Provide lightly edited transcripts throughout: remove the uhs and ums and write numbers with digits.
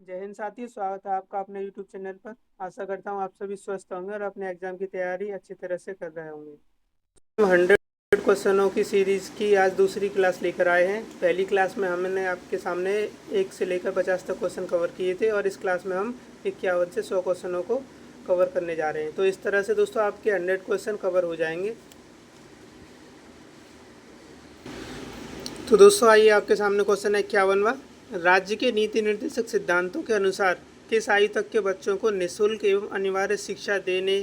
जय हिंद साथी, स्वागत है आपका अपने यूट्यूब चैनल पर। आशा करता हूँ आप सभी स्वस्थ होंगे और अपने एग्जाम की तैयारी अच्छी तरह से कर रहे होंगे। हम 100 क्वेश्चनों की सीरीज़ की आज दूसरी क्लास लेकर आए हैं। पहली क्लास में हमने आपके सामने 1 से लेकर 50 तक क्वेश्चन कवर किए थे और इस क्लास में हम 51 से 100 क्वेश्चनों को कवर करने जा रहे हैं। तो इस तरह से दोस्तों आपके 100 क्वेश्चन कवर हो जाएंगे। तो दोस्तों आइए, आपके सामने क्वेश्चन है 51वां। राज्य के नीति निर्देशक सिद्धांतों के अनुसार किस आयु तक के बच्चों को निःशुल्क एवं अनिवार्य शिक्षा देने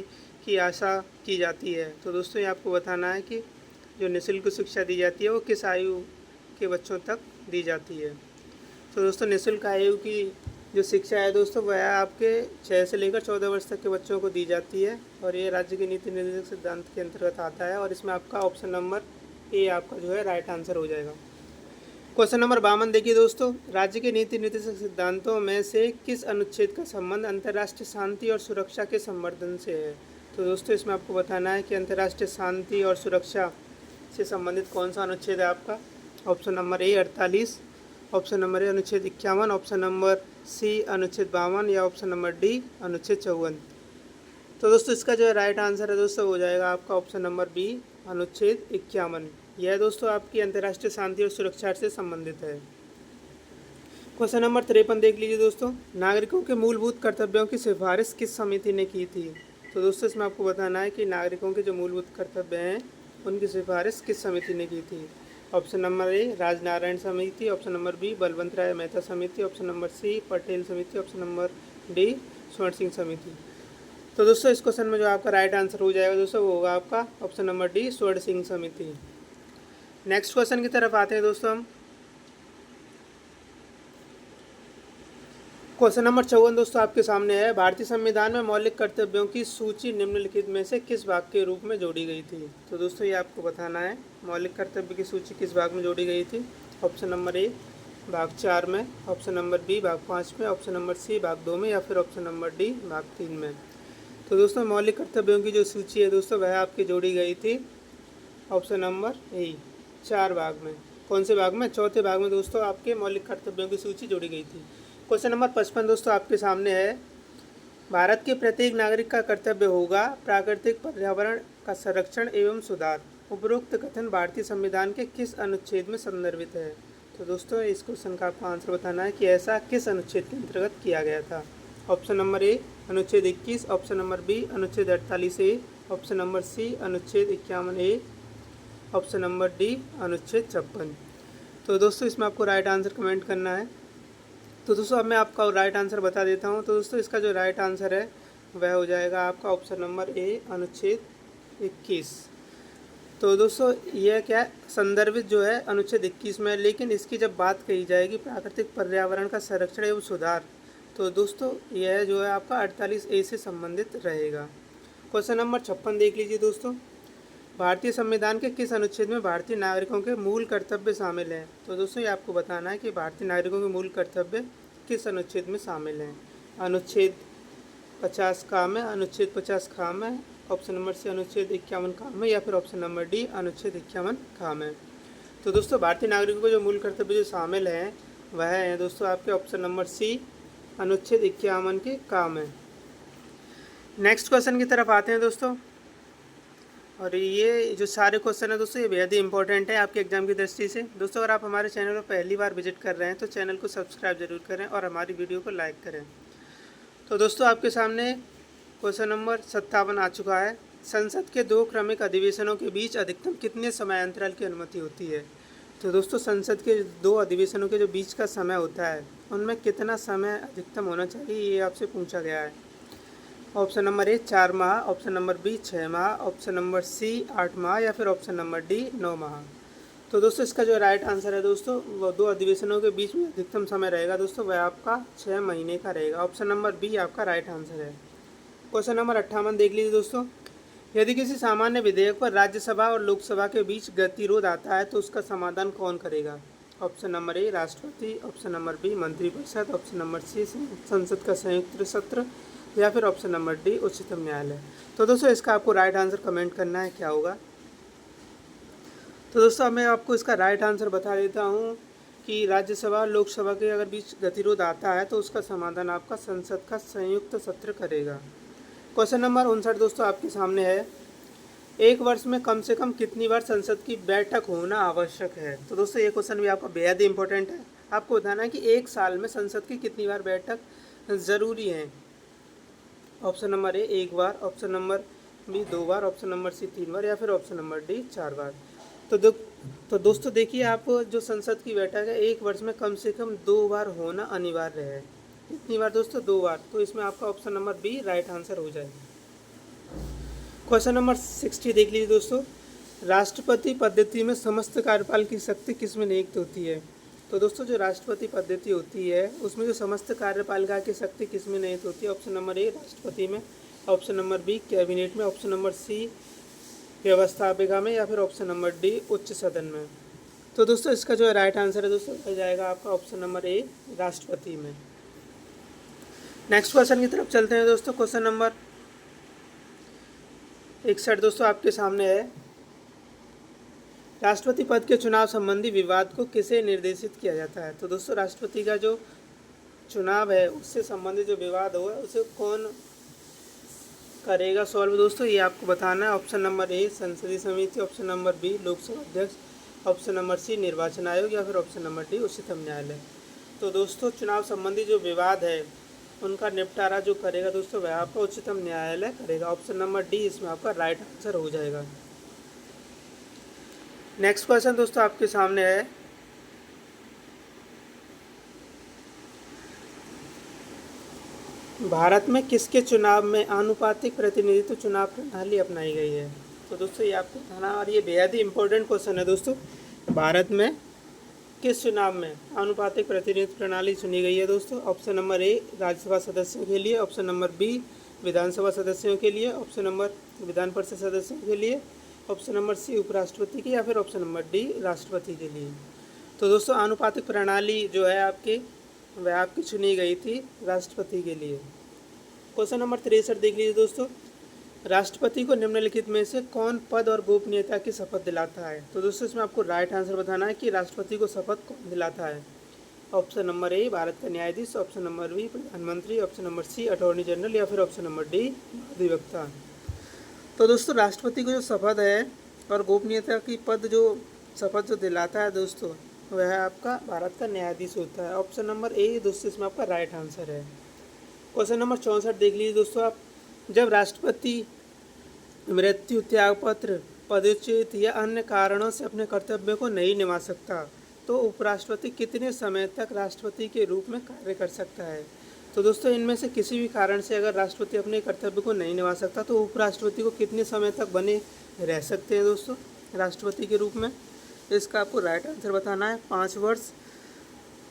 की आशा की जाती है। तो दोस्तों ये आपको बताना है कि जो निःशुल्क शिक्षा दी जाती है वो किस आयु के बच्चों तक दी जाती है। तो दोस्तों निःशुल्क आयु की जो शिक्षा है दोस्तों वह आपके 6 से लेकर 14 वर्ष तक के बच्चों को दी जाती है और ये राज्य के नीति निर्देशक सिद्धांत के अंतर्गत आता है। और इसमें आपका ऑप्शन नंबर ए आपका जो है राइट आंसर हो जाएगा। क्वेश्चन नंबर 52 देखिए दोस्तों, राज्य के नीति निर्देशक सिद्धांतों में से किस अनुच्छेद का संबंध अंतर्राष्ट्रीय शांति और सुरक्षा के संवर्धन से है। तो दोस्तों इसमें आपको बताना है कि अंतर्राष्ट्रीय शांति और सुरक्षा से संबंधित कौन सा अनुच्छेद है आपका। ऑप्शन नंबर ए 48, ऑप्शन नंबर ए अनुच्छेद 51, ऑप्शन नंबर सी अनुच्छेद 52 या ऑप्शन नंबर डी अनुच्छेद 54। तो दोस्तों इसका जो है राइट आंसर है दोस्तों हो जाएगा आपका ऑप्शन नंबर बी अनुच्छेद 51। यह दोस्तों आपकी अंतर्राष्ट्रीय शांति और सुरक्षा से संबंधित है। क्वेश्चन नंबर 53 देख लीजिए दोस्तों, नागरिकों के मूलभूत कर्तव्यों की सिफारिश किस समिति ने की थी। तो दोस्तों इसमें आपको बताना है कि नागरिकों के जो मूलभूत कर्तव्य हैं उनकी सिफारिश किस समिति ने की थी। ऑप्शन नंबर ए राजनारायण समिति, ऑप्शन नंबर बी बलवंत राय मेहता समिति, ऑप्शन नंबर सी पटेल समिति, ऑप्शन नंबर डी स्वर्ण सिंह समिति। तो दोस्तों इस क्वेश्चन में जो आपका राइट आंसर हो जाएगा दोस्तों वो होगा आपका ऑप्शन नंबर डी स्वर्ण सिंह समिति। नेक्स्ट क्वेश्चन की तरफ आते हैं दोस्तों हम। क्वेश्चन नंबर 54 दोस्तों आपके सामने है, भारतीय संविधान में मौलिक कर्तव्यों की सूची निम्नलिखित में से किस भाग के रूप में जोड़ी गई थी। तो दोस्तों ये आपको बताना है मौलिक कर्तव्य की सूची किस भाग में जोड़ी गई थी। ऑप्शन नंबर ए भाग 4 में, ऑप्शन नंबर बी भाग 5 में, ऑप्शन नंबर सी भाग 2 में या फिर ऑप्शन नंबर डी भाग 3 में। तो दोस्तों मौलिक कर्तव्यों की जो सूची है दोस्तों वह आपकी जोड़ी गई थी ऑप्शन नंबर ए 4 भाग में। कौन से भाग में? चौथे भाग में दोस्तों आपके मौलिक कर्तव्यों की सूची जोड़ी गई थी। क्वेश्चन नंबर 55 दोस्तों आपके सामने है, भारत के प्रत्येक नागरिक का कर्तव्य होगा प्राकृतिक पर्यावरण का संरक्षण एवं सुधार। उपरोक्त कथन भारतीय संविधान के किस अनुच्छेद में संदर्भित है। तो दोस्तों इस क्वेश्चन का आपको आंसर बताना है कि ऐसा किस अनुच्छेद के अंतर्गत किया गया था। ऑप्शन नंबर ए अनुच्छेद 21, ऑप्शन नंबर बी अनुच्छेद 48 ए, ऑप्शन नंबर सी अनुच्छेद 51 ए, ऑप्शन नंबर डी अनुच्छेद 56। तो दोस्तों इसमें आपको राइट आंसर कमेंट करना है। तो दोस्तों अब मैं आपका राइट आंसर बता देता हूँ। तो दोस्तों इसका जो राइट आंसर है वह हो जाएगा आपका ऑप्शन नंबर ए अनुच्छेद 21। तो दोस्तों यह क्या है, संदर्भित जो है अनुच्छेद 21 में, लेकिन इसकी जब बात कही जाएगी प्राकृतिक पर्यावरण का संरक्षण एवं सुधार तो दोस्तों यह जो है आपका 48 ए से संबंधित रहेगा। क्वेश्चन नंबर 56 देख लीजिए दोस्तों, भारतीय संविधान के किस अनुच्छेद में भारतीय नागरिकों के मूल कर्तव्य शामिल हैं। तो दोस्तों ये आपको बताना है कि भारतीय नागरिकों के मूल कर्तव्य किस अनुच्छेद में शामिल हैं। अनुच्छेद 50 का में, अनुच्छेद 50 खा में, ऑप्शन नंबर सी अनुच्छेद 51 का में या फिर ऑप्शन नंबर डी अनुच्छेद 51 का में। तो दोस्तों भारतीय नागरिकों के जो मूल कर्तव्य जो शामिल हैं वह हैं दोस्तों आपके ऑप्शन नंबर सी अनुच्छेद 51 के का में। नेक्स्ट क्वेश्चन की तरफ आते हैं दोस्तों, और ये जो सारे क्वेश्चन है दोस्तों ये बेहद ही इंपॉर्टेंट है आपके एग्जाम की दृष्टि से। दोस्तों अगर आप हमारे चैनल पर पहली बार विजिट कर रहे हैं तो चैनल को सब्सक्राइब जरूर करें और हमारी वीडियो को लाइक करें। तो दोस्तों आपके सामने क्वेश्चन नंबर 57 आ चुका है, संसद के 2 क्रमिक अधिवेशनों के बीच अधिकतम कितने समय अंतराल की अनुमति होती है। तो दोस्तों संसद के 2 अधिवेशनों के जो बीच का समय होता है उनमें कितना समय अधिकतम होना चाहिए ये आपसे पूछा गया है। ऑप्शन नंबर ए 4 माह, ऑप्शन नंबर बी 6 माह, ऑप्शन नंबर सी 8 माह या फिर ऑप्शन नंबर डी 9 माह। तो दोस्तों इसका जो राइट आंसर है दोस्तों वो 2 अधिवेशनों के बीच में अधिकतम समय रहेगा दोस्तों वह आपका 6 महीने का रहेगा। ऑप्शन नंबर बी आपका राइट आंसर है। क्वेश्चन नंबर 58 देख लीजिए दोस्तों, यदि किसी सामान्य विधेयक पर राज्यसभा और लोकसभा के बीच गतिरोध आता है तो उसका समाधान कौन करेगा। ऑप्शन नंबर ए राष्ट्रपति, ऑप्शन नंबर बी मंत्रिपरिषद, ऑप्शन नंबर सी संसद का संयुक्त सत्र या फिर ऑप्शन नंबर डी उच्चतम न्यायालय। तो दोस्तों इसका आपको राइट आंसर कमेंट करना है क्या होगा। तो दोस्तों मैं आपको इसका राइट आंसर बता देता हूँ कि राज्यसभा लोकसभा के अगर बीच गतिरोध आता है तो उसका समाधान आपका संसद का संयुक्त सत्र करेगा। क्वेश्चन नंबर 59 दोस्तों आपके सामने है, एक वर्ष में कम से कम कितनी बार संसद की बैठक होना आवश्यक है। तो दोस्तों ये क्वेश्चन भी आपका बेहद ही इंपॉर्टेंट है। आपको बताना है कि एक साल में संसद की कितनी बार बैठक ज़रूरी है। ऑप्शन नंबर ए 1 बार, ऑप्शन नंबर बी 2 बार, ऑप्शन नंबर सी 3 बार या फिर ऑप्शन नंबर डी 4 बार। तो दोस्तों देखिए, आप जो संसद की बैठक है एक वर्ष में कम से कम 2 बार होना अनिवार्य है। कितनी बार दोस्तों? 2 बार। तो इसमें आपका option number B right answer हो जाएगा। क्वेश्चन नंबर 60 देख लीजिए दोस्तों, राष्ट्रपति पद्धति में समस्त कार्यपाल की शक्ति किस में नियुक्त होती है। तो दोस्तों जो राष्ट्रपति पद्धति होती है उसमें जो समस्त कार्यपालिका की शक्ति किस में निहित होती है। ऑप्शन नंबर ए राष्ट्रपति में, ऑप्शन नंबर बी कैबिनेट में, ऑप्शन नंबर सी व्यवस्थापिका में या फिर ऑप्शन नंबर डी उच्च सदन में। तो दोस्तों इसका जो राइट आंसर है दोस्तों हो जाएगा आपका ऑप्शन नंबर ए राष्ट्रपति में। नेक्स्ट क्वेश्चन की तरफ चलते हैं दोस्तों। क्वेश्चन नंबर 61 दोस्तों आपके सामने है, राष्ट्रपति पद के चुनाव संबंधी विवाद को किसे निर्देशित किया जाता है। तो दोस्तों राष्ट्रपति का जो चुनाव है उससे संबंधित जो विवाद हो उसे कौन करेगा सॉल्व दोस्तों, ये आपको बताना है। ऑप्शन नंबर ए संसदीय समिति, ऑप्शन नंबर बी लोकसभा अध्यक्ष, ऑप्शन नंबर सी निर्वाचन आयोग या फिर ऑप्शन नंबर डी उच्चतम न्यायालय। तो दोस्तों चुनाव संबंधी जो विवाद है उनका निपटारा जो करेगा दोस्तों वह आपका उच्चतम न्यायालय करेगा। ऑप्शन नंबर डी इसमें आपका राइट आंसर हो जाएगा। नेक्स्ट क्वेश्चन दोस्तों आपके सामने है, भारत में किसके चुनाव में आनुपातिक प्रतिनिधित्व चुनाव प्रणाली अपनाई गई है। तो दोस्तों ये आपको बताना, और ये बेहद ही इंपॉर्टेंट क्वेश्चन है दोस्तों, भारत में किस चुनाव में आनुपातिक प्रतिनिधित्व प्रणाली चुनी गई है दोस्तों। ऑप्शन नंबर ए राज्यसभा सदस्यों के लिए, ऑप्शन नंबर बी विधानसभा सदस्यों के लिए, ऑप्शन नंबर विधान परिषद सदस्यों के लिए, ऑप्शन नंबर सी उपराष्ट्रपति की या फिर ऑप्शन नंबर डी राष्ट्रपति के लिए। तो दोस्तों आनुपातिक प्रणाली जो है आपकी वह आपकी चुनी गई थी राष्ट्रपति के लिए। क्वेश्चन नंबर 63 देख लीजिए दोस्तों, राष्ट्रपति को निम्नलिखित में से कौन पद और गोपनीयता की शपथ दिलाता है। तो दोस्तों इसमें आपको राइट आंसर बताना है कि राष्ट्रपति को शपथ कौन दिलाता है। ऑप्शन नंबर ए भारत का न्यायाधीश, ऑप्शन नंबर बी प्रधानमंत्री, option number C attorney general या फिर ऑप्शन नंबर डी अधिवक्ता। तो दोस्तों राष्ट्रपति को जो शपथ है और गोपनीयता की पद जो शपथ जो दिलाता है दोस्तों वह आपका भारत का न्यायाधीश होता है। ऑप्शन नंबर ए दोस्तों इसमें आपका राइट आंसर है। क्वेश्चन नंबर 64 देख लीजिए दोस्तों आप, जब राष्ट्रपति मृत्यु, त्यागपत्र, पदच्युत या अन्य कारणों से अपने कर्तव्य को नहीं निभा सकता तो उपराष्ट्रपति कितने समय तक राष्ट्रपति के रूप में कार्य कर सकता है। तो दोस्तों इनमें से किसी भी कारण से अगर राष्ट्रपति अपने कर्तव्य को नहीं निभा सकता तो उपराष्ट्रपति को कितने समय तक बने रह सकते हैं दोस्तों राष्ट्रपति के रूप में। इसका आपको राइट आंसर बताना है, 5 वर्ष,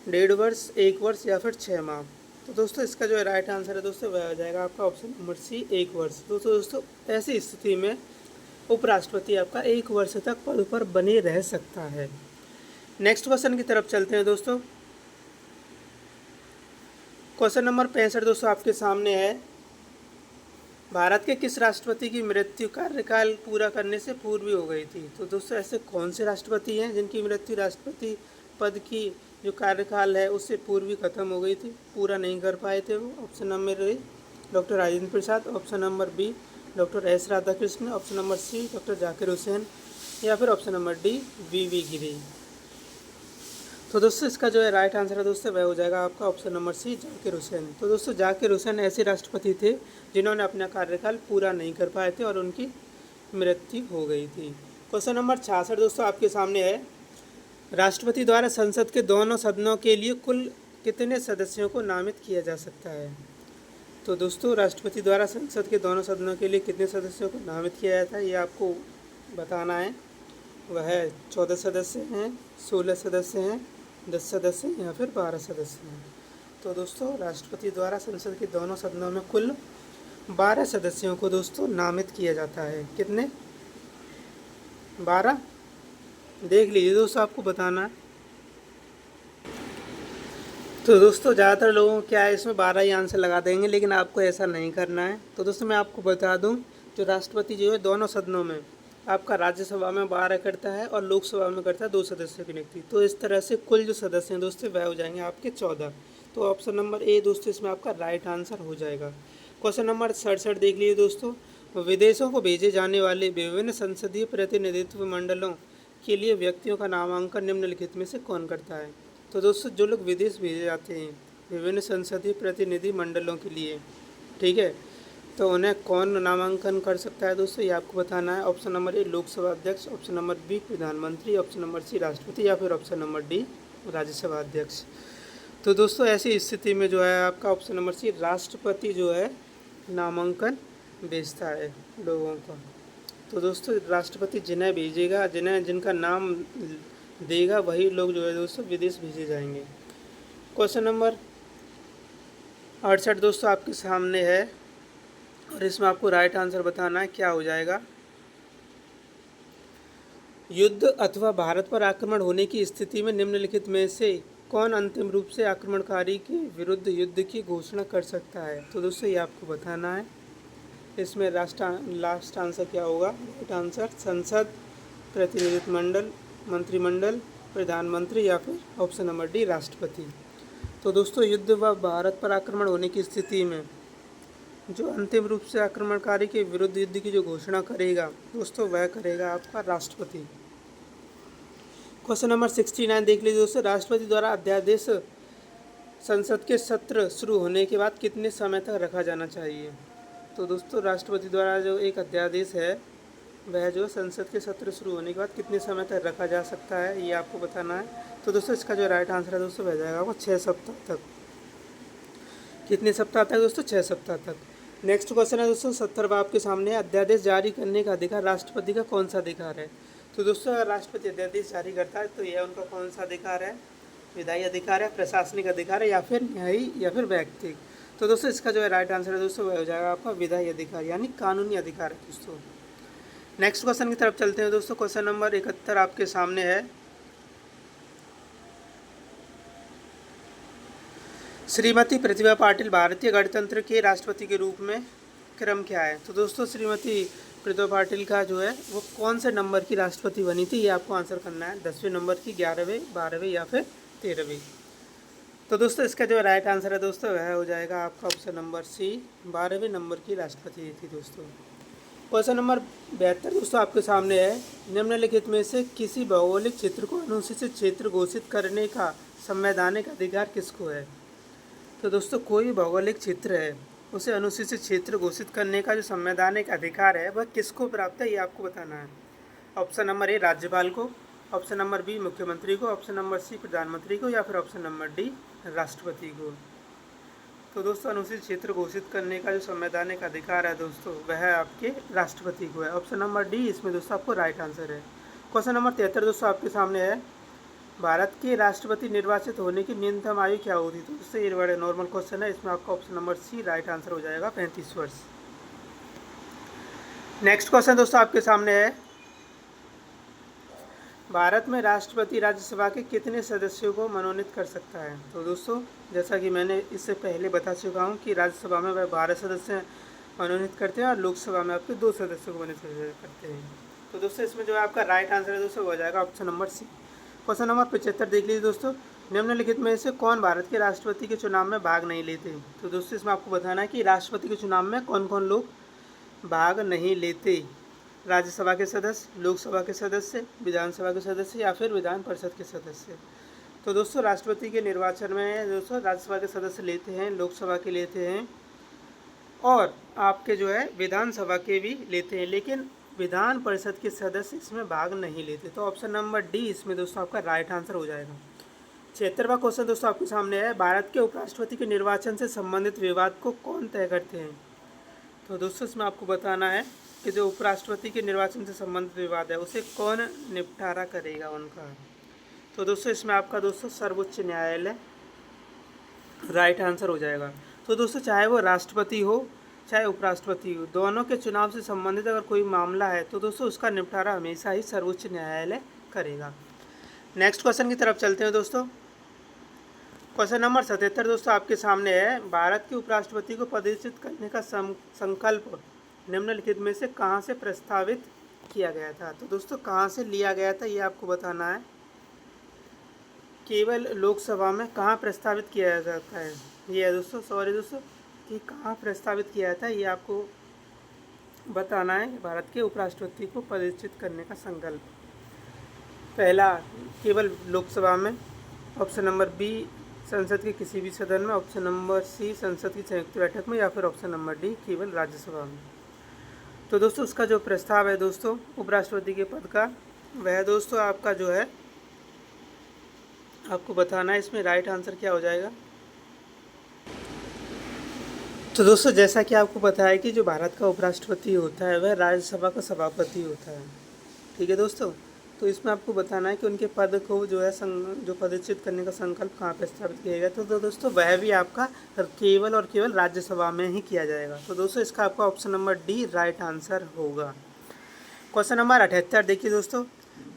1.5 वर्ष, 1 वर्ष या फिर 6 माह। तो दोस्तों इसका जो राइट आंसर है दोस्तों वह हो जाएगा आपका ऑप्शन नंबर सी 1 वर्ष। दोस्तों ऐसी स्थिति में उपराष्ट्रपति आपका 1 वर्ष तक पद पर बने रह सकता है। नेक्स्ट क्वेश्चन की तरफ चलते हैं दोस्तों। क्वेश्चन नंबर 65 दोस्तों आपके सामने है, भारत के किस राष्ट्रपति की मृत्यु कार्यकाल पूरा करने से पूर्व हो गई थी। तो दोस्तों ऐसे कौन से राष्ट्रपति हैं जिनकी मृत्यु राष्ट्रपति पद की जो कार्यकाल है उससे पूर्व ही खत्म हो गई थी, पूरा नहीं कर पाए थे वो। Option number A doctor Rajendra Prasad, option number B doctor S Radhakrishna, option number C doctor Zakir Hussain या फिर option number D V Giri. तो दोस्तों इसका जो है राइट आंसर है दोस्तों वह हो जाएगा आपका option number C Zakir Hussain. तो दोस्तों जाकिर हुसैन ऐसे राष्ट्रपति थे जिन्होंने अपना कार्यकाल पूरा नहीं कर पाए थे और उनकी मृत्यु हो गई थी। क्वेश्चन नंबर 66 दोस्तों आपके सामने है, राष्ट्रपति द्वारा संसद के दोनों सदनों के लिए कुल कितने सदस्यों को नामित किया जा सकता है। तो दोस्तों राष्ट्रपति द्वारा संसद के दोनों सदनों के लिए कितने सदस्यों को नामित किया जाता है ये आपको बताना है। वह 14 सदस्य हैं, 16 सदस्य हैं, 10 सदस्य या फिर 12 सदस्य हैं। तो दोस्तों राष्ट्रपति द्वारा संसद के दोनों सदनों में कुल 12 सदस्यों को दोस्तों नामित किया जाता है। कितने? 12। देख लीजिए दोस्तों आपको बताना है। तो दोस्तों ज़्यादातर लोगों को क्या है इसमें 12 ही आंसर लगा देंगे, लेकिन आपको ऐसा नहीं करना है। तो दोस्तों मैं आपको बता दूं जो राष्ट्रपति जो है दोनों सदनों में आपका राज्यसभा में 12 करता है और लोकसभा में करता है 2 सदस्यों की नियुक्ति। तो इस तरह से कुल जो सदस्य हैं दोस्तों वह हो जाएंगे आपके 14। तो ऑप्शन नंबर ए दोस्तों इसमें आपका राइट आंसर हो जाएगा। क्वेश्चन नंबर 67 देख लीजिए दोस्तों। विदेशों को भेजे जाने वाले विभिन्न संसदीय प्रतिनिधित्व मंडलों के लिए व्यक्तियों का नामांकन निम्नलिखित में से कौन करता है। तो दोस्तों जो लोग विदेश भेजे जाते हैं विभिन्न संसदीय प्रतिनिधि मंडलों के लिए, ठीक है, तो उन्हें कौन नामांकन कर सकता है दोस्तों, ये आपको बताना है। ऑप्शन नंबर ए लोकसभा अध्यक्ष, ऑप्शन नंबर बी प्रधानमंत्री, ऑप्शन नंबर सी राष्ट्रपति या फिर ऑप्शन नंबर डी राज्यसभा अध्यक्ष। तो दोस्तों ऐसी स्थिति में जो है आपका ऑप्शन नंबर सी राष्ट्रपति जो है नामांकन भेजता है लोगों का। तो दोस्तों राष्ट्रपति जिन्हें भेजेगा, जिनका नाम देगा वही लोग जो है दोस्तों विदेश भेजे जाएंगे। क्वेश्चन नंबर 68 दोस्तों आपके सामने है और इसमें आपको राइट आंसर बताना है क्या हो जाएगा। युद्ध अथवा भारत पर आक्रमण होने की स्थिति में निम्नलिखित में से कौन अंतिम रूप से आक्रमणकारी के विरुद्ध युद्ध की घोषणा कर सकता है। तो दोस्तों ये आपको बताना है। इसमें लास्ट आंसर क्या होगा, राइट आंसर संसद, प्रतिनिधित्व मंडल, मंत्रिमंडल, प्रधानमंत्री या फिर ऑप्शन नंबर डी राष्ट्रपति। तो दोस्तों युद्ध व भारत पर आक्रमण होने की स्थिति में जो अंतिम रूप से आक्रमणकारी के विरुद्ध युद्ध की जो घोषणा करेगा दोस्तों वह करेगा आपका राष्ट्रपति। क्वेश्चन नंबर 69 देख लीजिए दोस्तों। राष्ट्रपति द्वारा अध्यादेश संसद के सत्र शुरू होने के बाद कितने समय तक रखा जाना चाहिए। तो दोस्तों राष्ट्रपति द्वारा जो एक अध्यादेश है वह जो संसद के सत्र शुरू होने के बाद कितने समय तक रखा जा सकता है ये आपको बताना है। तो दोस्तों इसका जो राइट आंसर है दोस्तों वह जाएगा आपको 6 सप्ताह तक। कितने सप्ताह तक दोस्तों, 6 सप्ताह तक। नेक्स्ट क्वेश्चन है दोस्तों 70वां आपके सामने। अध्यादेश जारी करने का अधिकार राष्ट्रपति का कौन सा अधिकार है। तो दोस्तों अगर राष्ट्रपति अध्यादेश जारी करता है तो यह उनका कौन सा अधिकार है, विधायी अधिकार है, प्रशासनिक अधिकार है या फिर न्यायिक या फिर वैयक्तिक। तो दोस्तों इसका जो है राइट आंसर है दोस्तों वह हो जाएगा आपका विधायी अधिकार यानी कानूनी अधिकार है दोस्तों। नेक्स्ट क्वेश्चन की तरफ चलते हैं दोस्तों। क्वेश्चन नंबर 71 आपके सामने है। श्रीमती प्रतिभा पाटिल भारतीय गणतंत्र के राष्ट्रपति के रूप में क्रम क्या है। तो दोस्तों श्रीमती प्रतिभा पाटिल का जो है वो कौन से नंबर की राष्ट्रपति बनी थी ये आपको आंसर करना है। 10वें नंबर की, 11वें, 12वें या फिर 13वें। तो दोस्तों इसका जो राइट आंसर है दोस्तों वह हो जाएगा आपका ऑप्शन नंबर सी, 12वें नंबर की राष्ट्रपति थी दोस्तों। क्वेश्चन नंबर 72 दोस्तों आपके सामने है। निम्नलिखित में से किसी भौगोलिक क्षेत्र को अनुसूचित क्षेत्र घोषित करने का संवैधानिक अधिकार किसको है। तो दोस्तों कोई भी भौगोलिक क्षेत्र है उसे अनुसूचित क्षेत्र घोषित करने का जो संवैधानिक अधिकार है वह किसको प्राप्त है ये आपको बताना है। ऑप्शन नंबर ए राज्यपाल को, ऑप्शन नंबर बी मुख्यमंत्री को, ऑप्शन नंबर सी प्रधानमंत्री को या फिर ऑप्शन नंबर डी राष्ट्रपति को। तो दोस्तों अनुसूचित क्षेत्र घोषित करने का जो संवैधानिक अधिकार है दोस्तों वह आपके राष्ट्रपति को है। ऑप्शन नंबर डी इसमें दोस्तों आपको राइट आंसर है। क्वेश्चन नंबर 73 दोस्तों आपके सामने है। भारत के राष्ट्रपति निर्वाचित होने की न्यूनतम आयु क्या होती है। तो दोस्तों ये बड़े नॉर्मल क्वेश्चन है, इसमें आपका option number C right answer हो जाएगा 35 वर्ष। नेक्स्ट क्वेश्चन दोस्तों आपके सामने है। भारत में राष्ट्रपति राज्यसभा के कितने सदस्यों को मनोनीत कर सकता है। तो दोस्तों जैसा कि मैंने इससे पहले बता चुका हूँ कि राज्यसभा में वह 12 सदस्य मनोनीत करते हैं और लोकसभा में आपके 2 सदस्यों को मनोनीत करते हैं। तो दोस्तों इसमें जो है आपका राइट आंसर है दोस्तों हो जाएगा option number C. Question number 75 देख लीजिए दोस्तों। निम्नलिखित में से कौन भारत के राष्ट्रपति के चुनाव में भाग नहीं लेते। तो दोस्तों इसमें आपको बताना है कि राष्ट्रपति के चुनाव में कौन कौन लोग भाग नहीं लेते। राज्यसभा के सदस्य, लोकसभा के सदस्य, विधानसभा के सदस्य या फिर विधान परिषद के सदस्य। तो दोस्तों राष्ट्रपति के निर्वाचन में दोस्तों राज्यसभा के सदस्य लेते हैं, लोकसभा के लेते हैं और आपके जो है विधानसभा के भी लेते हैं, लेकिन विधान परिषद के सदस्य इसमें भाग नहीं लेते। तो ऑप्शन नंबर डी इसमें दोस्तों आपका राइट आंसर हो जाएगा। 76वां क्वेश्चन दोस्तों आपके सामने है। भारत के उपराष्ट्रपति के निर्वाचन से संबंधित विवाद को कौन तय करते हैं। तो दोस्तों इसमें आपको बताना है कि जो उपराष्ट्रपति के निर्वाचन से संबंधित विवाद है उसे कौन निपटारा करेगा उनका। तो दोस्तों इसमें आपका दोस्तों सर्वोच्च न्यायालय राइट आंसर हो जाएगा। तो दोस्तों चाहे वो राष्ट्रपति हो चाहे उपराष्ट्रपति हो, दोनों के चुनाव से संबंधित अगर कोई मामला है तो दोस्तों उसका निपटारा हमेशा ही सर्वोच्च न्यायालय करेगा। नेक्स्ट क्वेश्चन की तरफ चलते हैं दोस्तों। क्वेश्चन नंबर 77 दोस्तों आपके सामने है। भारत के उपराष्ट्रपति को पदच्युत करने का संकल्प निम्नलिखित में से कहाँ से प्रस्तावित किया गया था। तो दोस्तों कहाँ से लिया गया था ये आपको बताना है। केवल लोकसभा में कहाँ प्रस्तावित किया जाता है, ये है दोस्तों, सॉरी दोस्तों, कि कहाँ प्रस्तावित किया था ये आपको बताना है। भारत के उपराष्ट्रपति को पदच्युत करने का संकल्प, पहला केवल लोकसभा में, ऑप्शन नंबर बी संसद के किसी भी सदन में, ऑप्शन नंबर सी संसद की संयुक्त बैठक में, या फिर ऑप्शन नंबर डी केवल राज्यसभा में। तो दोस्तों उसका जो प्रस्ताव है दोस्तों उपराष्ट्रपति के पद का, वह दोस्तों आपका जो है आपको बताना है। इसमें राइट आंसर क्या हो जाएगा। तो दोस्तों जैसा कि आपको पता है कि जो भारत का उपराष्ट्रपति होता है वह राज्यसभा का सभापति होता है, ठीक है दोस्तों। तो इसमें आपको बताना है कि उनके पद को जो है जो पदच्युत करने का संकल्प कहाँ प्रस्तावित किया गया। तो दोस्तों वह भी आपका केवल और केवल राज्यसभा में ही किया जाएगा। तो दोस्तों इसका आपका option number D right answer होगा। क्वेश्चन नंबर 78 देखिए दोस्तों,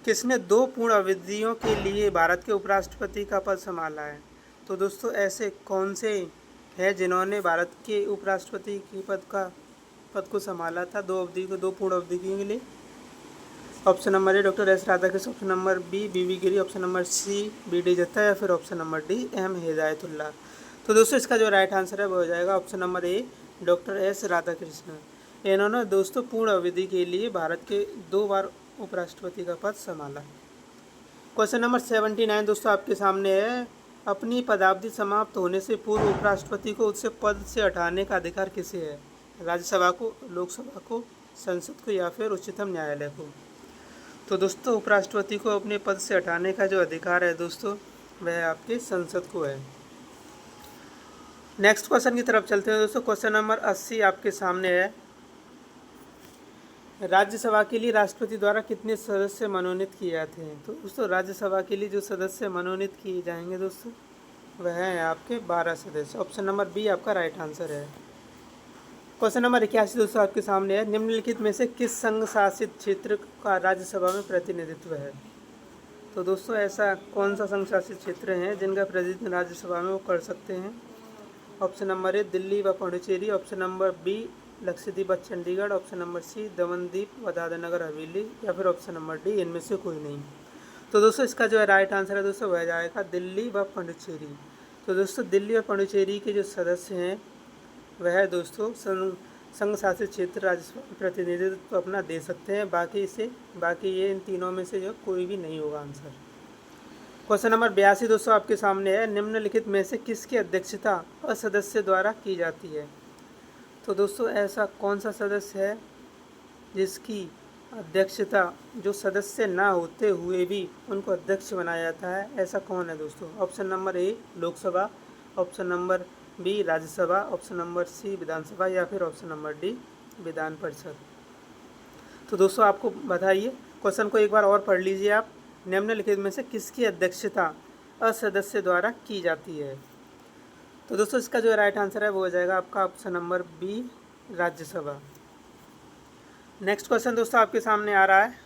किसने 2 पूर्ण अवधियों के लिए भारत के उपराष्ट्रपति का पद संभाला है। तो दोस्तों ऐसे कौन से हैं जिन्होंने भारत के उपराष्ट्रपति की पद को संभाला था 2 पूर्ण अवधि के लिए। Option number A doctor S Radhakrishnan, option number B V Giri, option number C B Jatti, या फिर option number D M Hidayatullah. तो दोस्तों इसका जो राइट आंसर है वो हो जाएगा option number A doctor S Radhakrishnan. इन्होंने दोस्तों पूर्ण अवधि के लिए भारत के 2 बार उपराष्ट्रपति का पद संभाला। क्वेश्चन नंबर 79 दोस्तों आपके सामने है, अपनी पदावधि समाप्त होने से पूर्व उपराष्ट्रपति को उससे पद से हटाने का अधिकार किसे है। राज्यसभा को, लोकसभा को, संसद को, या फिर उच्चतम न्यायालय को। तो दोस्तों उपराष्ट्रपति को अपने पद से हटाने का जो अधिकार है दोस्तों वह आपके संसद को है। नेक्स्ट क्वेश्चन की तरफ चलते हैं दोस्तों। क्वेश्चन नंबर 80 आपके सामने है, राज्यसभा के लिए राष्ट्रपति द्वारा कितने सदस्य मनोनीत किए जाते हैं। तो दोस्तों राज्यसभा के लिए जो सदस्य मनोनीत किए जाएंगे दोस्तों वह हैं आपके 12 सदस्य। ऑप्शन नंबर बी आपका राइट आंसर है। क्वेश्चन नंबर 81 दोस्तों आपके सामने है, निम्नलिखित में से किस संघ शासित क्षेत्र का राज्यसभा में प्रतिनिधित्व है। तो दोस्तों ऐसा कौन सा संघ शासित क्षेत्र है जिनका प्रतिनिधित्व राज्यसभा में वो कर सकते हैं। ऑप्शन नंबर ए दिल्ली व Puducherry, option number B Lakshadweep व Chandigarh, option number C Damandeep व दादरा नगर हवेली, या फिर ऑप्शन नंबर डी इनमें से कोई नहीं। तो दोस्तों इसका जो है राइट आंसर है दोस्तों वह जाएगा दिल्ली व पुडुचेरी। तो दोस्तों दिल्ली और पुडुचेरी के जो सदस्य हैं वह दोस्तों संघ शासित क्षेत्र राज्यसभा में प्रतिनिधित्व अपना दे सकते हैं। बाकी ये इन तीनों में से जो कोई भी नहीं होगा आंसर। क्वेश्चन नंबर 82 दोस्तों आपके सामने है, निम्नलिखित में से किसकी अध्यक्षता असदस्य द्वारा की जाती है। तो दोस्तों ऐसा कौन सा सदस्य है जिसकी अध्यक्षता जो सदस्य ना होते हुए भी उनको अध्यक्ष बनाया जाता है, ऐसा कौन है दोस्तों। Option number A Lok Sabha, option number B Rajya Sabha, option number C Vidhan Sabha, या फिर option number D Vidhan Parishad. तो दोस्तों आपको बताइए, क्वेश्चन को एक बार और पढ़ लीजिए आप, निम्नलिखित में से किसकी अध्यक्षता असदस्य द्वारा की जाती है। तो दोस्तों इसका जो राइट आंसर है वो हो जाएगा आपका option number B Rajya Sabha. Next question दोस्तों आपके सामने आ रहा है,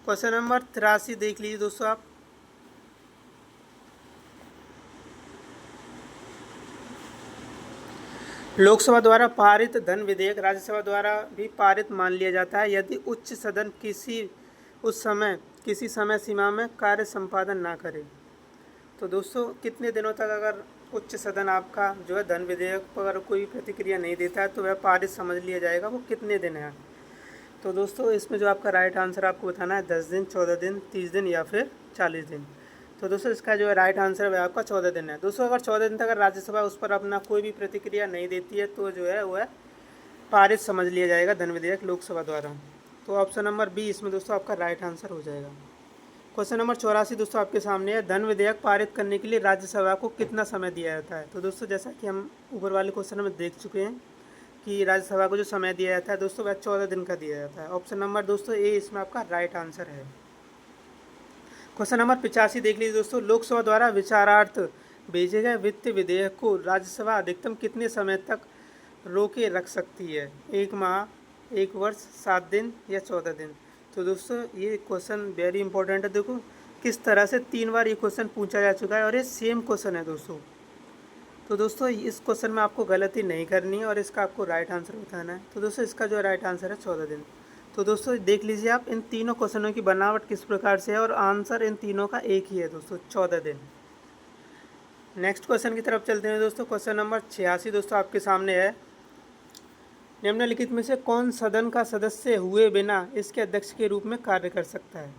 क्वेश्चन नंबर 83 देख लीजिए दोस्तों आप। लोकसभा द्वारा पारित धन विधेयक राज्यसभा द्वारा भी पारित मान लिया जाता है यदि उच्च सदन किसी समय सीमा में कार्य संपादन ना करे। तो दोस्तों कितने दिनों तक अगर उच्च सदन आपका जो है धन विधेयक पर अगर कोई प्रतिक्रिया नहीं देता है तो वह पारित समझ लिया जाएगा, वो कितने दिन है। तो दोस्तों इसमें जो आपका राइट आंसर आपको बताना है 10 दिन, 14 दिन, 30 दिन या फिर 40 दिन। तो दोस्तों इसका जो है राइट आंसर है वह आपका 14 दिन है। दोस्तों अगर 14 दिन तक अगर राज्यसभा उस पर अपना कोई भी प्रतिक्रिया नहीं देती है तो जो है वह पारित समझ लिया जाएगा धन विधेयक लोकसभा द्वारा। तो ऑप्शन नंबर बी इसमें दोस्तों आपका राइट आंसर हो जाएगा। क्वेश्चन नंबर 84 दोस्तों आपके सामने है, धन विधेयक पारित करने के लिए राज्यसभा को कितना समय दिया जाता है। तो दोस्तों जैसा कि हम ऊपर वाले क्वेश्चन में देख चुके हैं कि राज्यसभा को जो समय दिया जाता है दोस्तों वह 14 दिन का दिया जाता है। ऑप्शन नंबर दोस्तों ए इसमें आपका राइट आंसर है। क्वेश्चन नंबर 85 देख लीजिए दोस्तों, लोकसभा द्वारा विचारार्थ भेजे गए वित्त विधेयक को राज्यसभा अधिकतम कितने समय तक रोके रख सकती है। 1 माह, 1 वर्ष, 7 दिन या 14 दिन। तो दोस्तों ये क्वेश्चन वेरी इंपॉर्टेंट है। देखो किस तरह से 3 बार ये क्वेश्चन पूछा जा चुका है और ये सेम क्वेश्चन है दोस्तों। तो दोस्तों इस क्वेश्चन में आपको गलती नहीं करनी है और इसका आपको राइट आंसर बताना है। तो दोस्तों इसका जो राइट आंसर है 14 दिन। तो दोस्तों देख लीजिए आप इन तीनों क्वेश्चनों की बनावट किस प्रकार से है और आंसर इन तीनों का एक ही है दोस्तों, 14 दिन। नेक्स्ट क्वेश्चन की तरफ चलते हैं दोस्तों। क्वेश्चन नंबर 86 दोस्तों आपके सामने है। निम्नलिखित में से कौन सदन का सदस्य हुए बिना इसके अध्यक्ष के रूप में कार्य कर सकता है?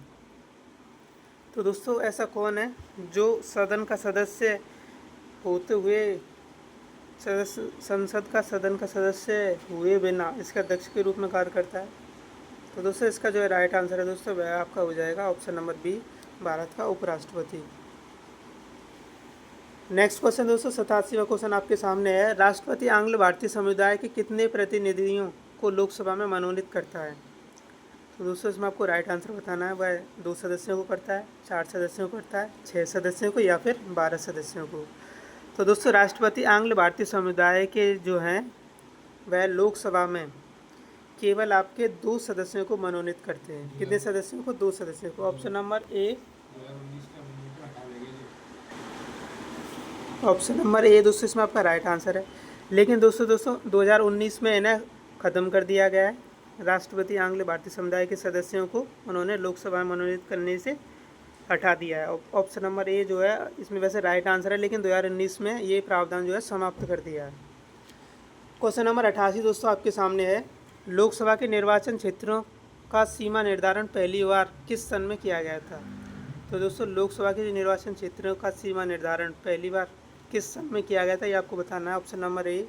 तो दोस्तों ऐसा कौन है जो सदन का सदस्य होते हुए सदन का सदस्य हुए बिना इसके अध्यक्ष के रूप में कार्य करता है? तो दोस्तों इसका जो है राइट आंसर है दोस्तों वह आपका हो जाएगा ऑप्शन नंबर बी, भारत का उपराष्ट्रपति। नेक्स्ट क्वेश्चन दोस्तों 87वां क्वेश्चन आपके सामने है। राष्ट्रपति आंग्ल भारतीय समुदाय के कितने प्रतिनिधियों को लोकसभा में मनोनीत करता है? तो दोस्तों इसमें आपको राइट आंसर बताना है। वह 2 सदस्यों को करता है, 4 सदस्यों को करता है, 6 सदस्यों को या फिर 12 सदस्यों को। तो दोस्तों राष्ट्रपति आंग्ल भारतीय समुदाय के जो हैं वह लोकसभा में केवल आपके 2 सदस्यों को मनोनीत करते हैं। कितने सदस्यों को? 2 सदस्यों को। ऑप्शन नंबर ए दोस्तों इसमें आपका राइट आंसर है। लेकिन दोस्तों 2019 में इन्हें ख़त्म कर दिया गया है। राष्ट्रपति आंग्ल भारतीय समुदाय के सदस्यों को उन्होंने लोकसभा में मनोनीत करने से हटा दिया है। ऑप्शन नंबर ए जो है इसमें वैसे राइट आंसर है, लेकिन 2019 में ये प्रावधान जो है समाप्त कर दिया है। क्वेश्चन नंबर 88 दोस्तों आपके सामने है। लोकसभा के निर्वाचन क्षेत्रों का सीमा निर्धारण पहली बार किस सन में किया गया था? तो दोस्तों लोकसभा के निर्वाचन क्षेत्रों का सीमा निर्धारण पहली बार किस सन में किया गया था ये आपको बताना है। Option number A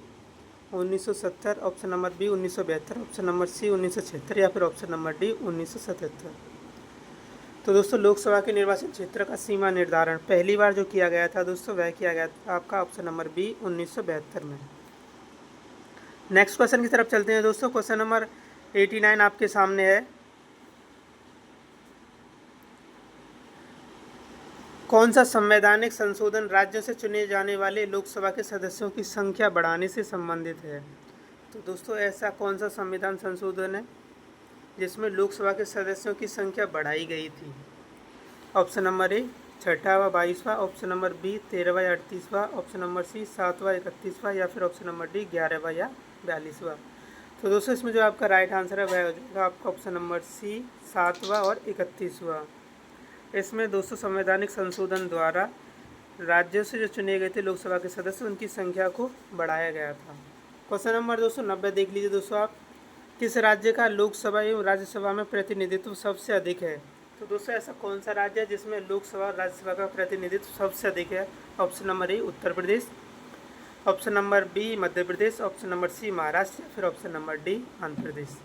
1970, option number B 1972, option number C 1976 या फिर ऑप्शन नंबर डी 1977। तो दोस्तों लोकसभा के निर्वाचन क्षेत्र का सीमा निर्धारण पहली बार जो किया गया था दोस्तों वह किया गया था आपका ऑप्शन नंबर बी 1972 में। नेक्स्ट क्वेश्चन की तरफ चलते हैं दोस्तों। क्वेश्चन नंबर 89 आपके सामने है। कौन सा संवैधानिक संशोधन राज्यों से चुने जाने वाले लोकसभा के सदस्यों की संख्या बढ़ाने से संबंधित है? तो दोस्तों ऐसा कौन सा संविधान संशोधन है जिसमें लोकसभा के सदस्यों की संख्या बढ़ाई गई थी? ऑप्शन नंबर ए 6वां व 22वां, ऑप्शन नंबर बी 13वां या 38वां, ऑप्शन नंबर सी 7वां 31वां या फिर ऑप्शन नंबर डी 11वां या 42वां। तो दोस्तों इसमें जो आपका राइट आंसर है वह हो जाएगा आपका ऑप्शन नंबर सी 7वां और 31वां। इसमें दोस्तों संवैधानिक संशोधन द्वारा राज्यों से जो चुने गए थे लोकसभा के सदस्य उनकी संख्या को बढ़ाया गया था। क्वेश्चन नंबर 290 देख लीजिए दोस्तों आप। किस राज्य का लोकसभा एवं राज्यसभा में प्रतिनिधित्व सबसे अधिक है? तो दोस्तों ऐसा कौन सा राज्य है जिसमें लोकसभा और राज्यसभा का प्रतिनिधित्व सबसे अधिक है? Option number A Uttar Pradesh, option number B Madhya Pradesh, option number C Maharashtra, फिर option number D Andhra Pradesh.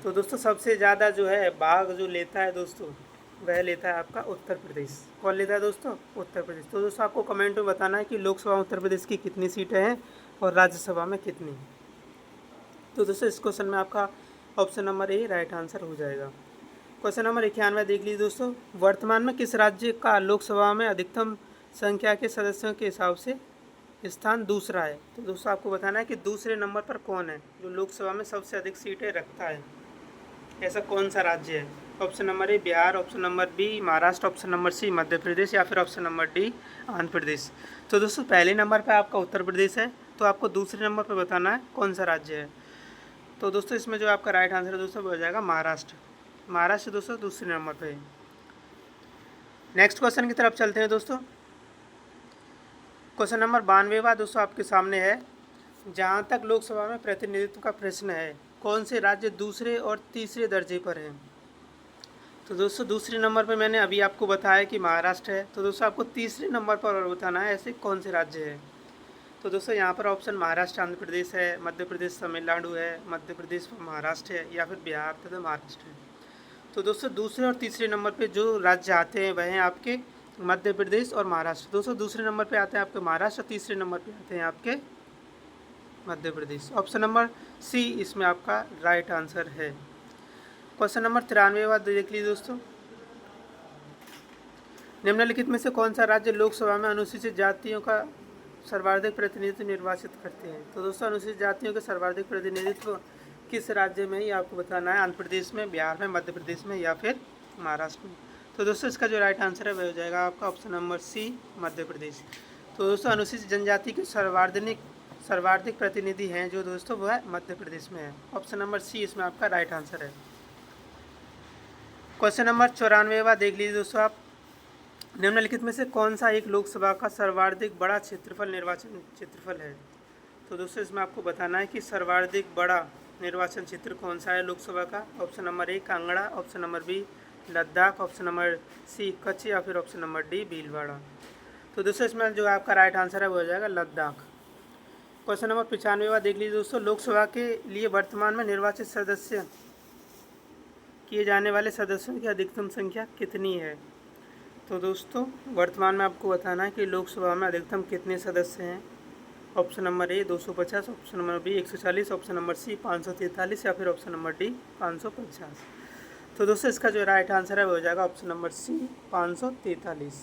तो दोस्तों सबसे ज़्यादा जो है भाग जो लेता है दोस्तों वह लेता है आपका उत्तर प्रदेश। कौन लेता है दोस्तों? उत्तर प्रदेश। तो दोस्तों आपको कमेंट में बताना है कि लोकसभा में उत्तर प्रदेश की कितनी सीटें हैं और राज्यसभा में कितनी। तो दोस्तों इस क्वेश्चन में आपका ऑप्शन नंबर ए राइट आंसर हो जाएगा। क्वेश्चन नंबर 91 देख लीजिए दोस्तों। वर्तमान में किस राज्य का लोकसभा में अधिकतम संख्या के सदस्यों के हिसाब से स्थान दूसरा है? तो दोस्तों आपको बताना है कि दूसरे नंबर पर कौन है जो लोकसभा में सबसे अधिक सीटें रखता है। ऐसा कौन सा राज्य है? Option number A Bihar, option number B Maharashtra, option number C Madhya Pradesh या फिर option number D Andhra Pradesh. तो दोस्तों पहले नंबर पर आपका उत्तर प्रदेश है, तो आपको दूसरे नंबर पर बताना है कौन सा राज्य है। तो दोस्तों इसमें जो आपका राइट आंसर है दोस्तों हो जाएगा महाराष्ट्र। महाराष्ट्र दोस्तों दूसरे नंबर पर है। नेक्स्ट क्वेश्चन की तरफ चलते हैं दोस्तों। क्वेश्चन नंबर 92वां दोस्तों आपके सामने है। जहाँ तक लोकसभा में प्रतिनिधित्व का प्रश्न है, कौन से राज्य दूसरे और तीसरे दर्जे पर हैं? तो दोस्तों दूसरे नंबर पर मैंने अभी आपको बताया कि महाराष्ट्र है, तो दोस्तों आपको तीसरे नंबर पर बताना है ऐसे कौन से राज्य है। तो दोस्तों यहाँ पर ऑप्शन महाराष्ट्र आंध्र प्रदेश है, मध्य प्रदेश तमिलनाडु है, मध्य प्रदेश महाराष्ट्र है या फिर बिहार तथा महाराष्ट्र है। तो दोस्तों दूसरे और तीसरे नंबर पे जो राज्य आते हैं वह हैं आपके मध्य प्रदेश और महाराष्ट्र। दोस्तों दूसरे नंबर पे आते हैं आपके महाराष्ट्र, तीसरे नंबर पे आते हैं आपके मध्य प्रदेश। ऑप्शन नंबर सी इसमें आपका राइट आंसर है। क्वेश्चन नंबर 93वां देख लीजिए दोस्तों। निम्नलिखित में से कौन सा राज्य लोकसभा में अनुसूचित जातियों का सर्वाधिक प्रतिनिधित्व निर्वाचित करते हैं? तो दोस्तों अनुसूचित जातियों के सर्वाधिक प्रतिनिधित्व किस राज्य में ही आपको बताना है। आंध्र प्रदेश में, बिहार में, मध्य प्रदेश में या फिर महाराष्ट्र में। तो दोस्तों इसका जो राइट आंसर है वह हो जाएगा आपका ऑप्शन नंबर सी मध्य प्रदेश। तो दोस्तों अनुसूचित जनजाति के सर्वाधिक प्रतिनिधि हैं जो दोस्तों वह मध्य प्रदेश में है। ऑप्शन नंबर सी इसमें आपका राइट आंसर है। क्वेश्चन नंबर 94वां देख लीजिए दोस्तों आप। निम्नलिखित में से कौन सा एक लोकसभा का सर्वाधिक बड़ा क्षेत्रफल निर्वाचन क्षेत्रफल है। तो दोस्तों इसमें आपको बताना है कि सर्वाधिक बड़ा निर्वाचन क्षेत्र कौन सा है लोकसभा का। Option number A Kangra, option number B Ladakh, option number C Kutch या फिर ऑप्शन नंबर डी भीलवाड़ा। तो दोस्तों इसमें जो आपका राइट आंसर है वो हो जाएगा लद्दाख। क्वेश्चन नंबर 95वां देख लीजिए दोस्तों। लोकसभा के लिए वर्तमान में निर्वाचित सदस्य किए जाने वाले सदस्यों की अधिकतम संख्या कितनी है। तो दोस्तों वर्तमान में आपको बताना है कि लोकसभा में अधिकतम कितने सदस्य हैं। Option number A 250, option number B 140, option number C 543 या फिर ऑप्शन नंबर डी 550। तो दोस्तों इसका जो राइट आंसर है वो हो जाएगा option number C 543।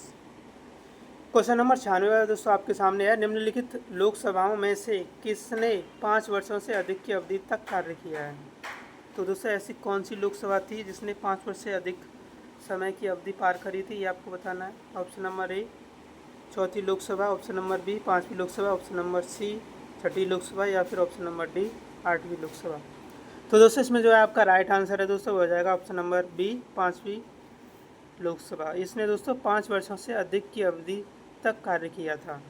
Question number 96 दोस्तों आपके सामने है। निम्नलिखित लोकसभाओं में से किसने 5 वर्षों से अधिक की अवधि तक कार्य किया है। तो दोस्तों ऐसी कौन सी लोकसभा थी जिसने 5 वर्ष से अधिक समय की अवधि पार करी थी, ये आपको बताना है। ऑप्शन नंबर ए चौथी लोकसभा, ऑप्शन नंबर बी 5वीं लोकसभा, ऑप्शन नंबर सी 6ठी लोकसभा या फिर ऑप्शन नंबर डी 8वीं लोकसभा। तो दोस्तों इसमें जो है आपका राइट आंसर है दोस्तों वो हो जाएगा ऑप्शन नंबर बी 5वीं लोकसभा। इसने दोस्तों 5 वर्षों से अधिक की अवधि तक कार्य किया था।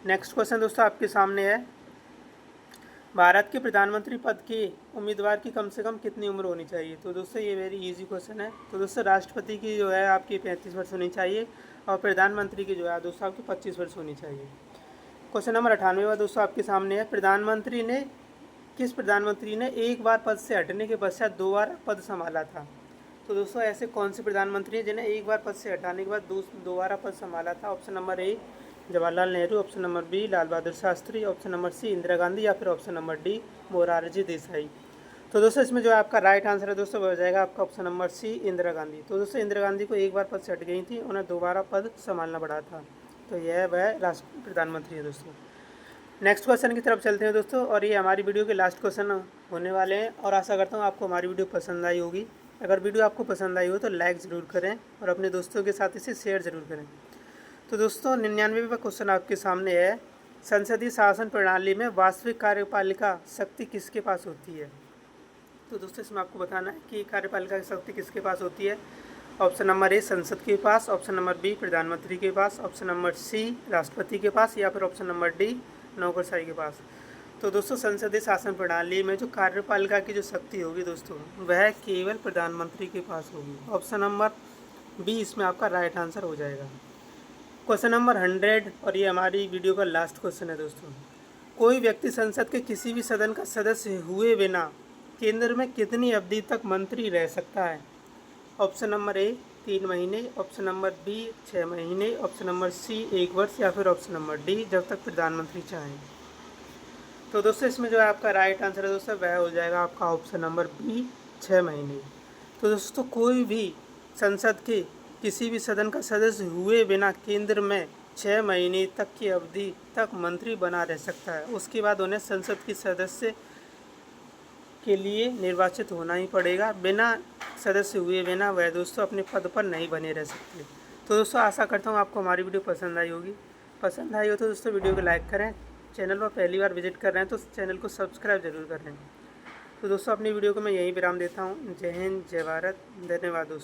नेक्स्ट क्वेश्चन दोस्तों आपके सामने है। भारत के प्रधानमंत्री पद के उम्मीदवार की कम से कम कितनी उम्र होनी चाहिए। तो दोस्तों ये वेरी इजी क्वेश्चन है। तो दोस्तों राष्ट्रपति की जो है आपकी 35 वर्ष होनी चाहिए और प्रधानमंत्री की जो है दोस्तों आपकी 25 वर्ष होनी चाहिए। क्वेश्चन नंबर 98वां दोस्तों आपके सामने है। किस प्रधानमंत्री ने एक बार पद से हटने के पश्चात दोबारा पद संभाला था। तो दोस्तों ऐसे कौन से प्रधानमंत्री हैं जिन्हें एक बार पद से हटाने के बाद दोबारा पद संभाला था। Option number A Jawaharlal Nehru, option number B Lal Bahadur Shastri, option number C Indira Gandhi या फिर option number D Morarji Desai. तो दोस्तों इसमें जो है आपका राइट आंसर है दोस्तों हो जाएगा आपका option number C Indira Gandhi. तो दोस्तों इंदिरा गांधी को एक बार पद से हट गई थी, उन्हें दोबारा पद संभालना पड़ा था। तो यह वह राष्ट्र प्रधानमंत्री है दोस्तों। नेक्स्ट क्वेश्चन की तरफ चलते हैं दोस्तों, और ये हमारी वीडियो के लास्ट क्वेश्चन होने वाले हैं और आशा करता हूँ आपको हमारी वीडियो पसंद आई होगी। अगर वीडियो आपको पसंद आई हो तो लाइक ज़रूर करें और अपने दोस्तों के साथ इसे शेयर ज़रूर करें। तो दोस्तों 99वां क्वेश्चन आपके सामने है। संसदीय शासन प्रणाली में वास्तविक कार्यपालिका शक्ति किसके पास होती है। तो दोस्तों इसमें आपको बताना है कि कार्यपालिका की शक्ति किसके पास होती है। ऑप्शन नंबर ए संसद के पास, ऑप्शन नंबर बी प्रधानमंत्री के पास, ऑप्शन नंबर सी राष्ट्रपति के पास या फिर ऑप्शन नंबर डी नौकरशाही के पास। तो दोस्तों संसदीय शासन प्रणाली में जो कार्यपालिका की जो शक्ति होगी दोस्तों वह केवल प्रधानमंत्री के पास होगी। ऑप्शन नंबर बी इसमें आपका राइट आंसर हो जाएगा। क्वेश्चन नंबर 100 और ये हमारी वीडियो का लास्ट क्वेश्चन है दोस्तों। कोई व्यक्ति संसद के किसी भी सदन का सदस्य हुए बिना केंद्र में कितनी अवधि तक मंत्री रह सकता है। ऑप्शन नंबर ए 3 महीने, ऑप्शन नंबर बी 6 महीने, ऑप्शन नंबर सी 1 वर्ष या फिर ऑप्शन नंबर डी जब तक प्रधानमंत्री चाहें। तो दोस्तों इसमें जो है आपका राइट आंसर है दोस्तों वह हो जाएगा आपका ऑप्शन नंबर बी 6 महीने। तो दोस्तों कोई भी संसद के किसी भी सदन का सदस्य हुए बिना केंद्र में 6 महीने तक की अवधि तक मंत्री बना रह सकता है। उसके बाद उन्हें संसद के सदस्य के लिए निर्वाचित होना ही पड़ेगा। बिना सदस्य हुए बिना वह दोस्तों अपने पद पर नहीं बने रह सकते। तो दोस्तों आशा करता हूँ आपको हमारी वीडियो पसंद आई होगी। पसंद आई हो तो दोस्तों वीडियो को लाइक करें। चैनल पर पहली बार विजिट कर रहे हैं तो चैनल को सब्सक्राइब जरूर करें। तो दोस्तों अपनी वीडियो को मैं यहीं विराम देता हूँ। जय हिंद, जय भारत, धन्यवाद दोस्तों।